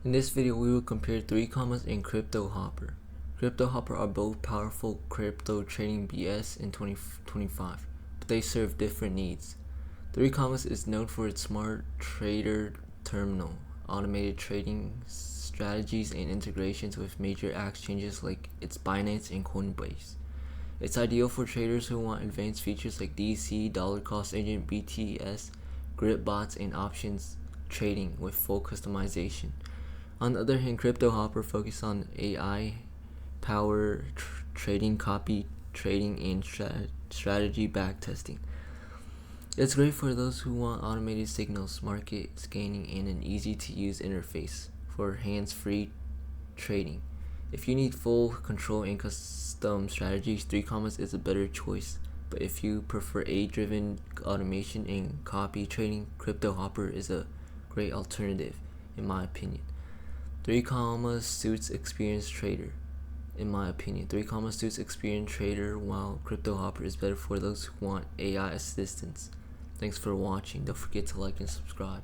In this video, we will compare 3Commas and Cryptohopper. Cryptohopper are both powerful crypto trading BS in 2025, but they serve different needs. 3Commas is known for its smart trader terminal, automated trading strategies, and integrations with major exchanges like its Binance and Coinbase. It's ideal for traders who want advanced features like DC, dollar cost agent, BTS, grid bots, and options trading with full customization. On the other hand, Cryptohopper focuses on AI power trading, copy trading, and strategy backtesting. It's great for those who want automated signals, market scanning, and an easy-to-use interface for hands-free trading. If you need full control and custom strategies, 3Commas is a better choice. But if you prefer AI-driven automation and copy trading, Cryptohopper is a great alternative, in my opinion. 3Commas suits experienced trader. In my opinion, 3Commas suits experienced trader, while Cryptohopper is better for those who want AI assistance. Thanks for watching. Don't forget to like and subscribe.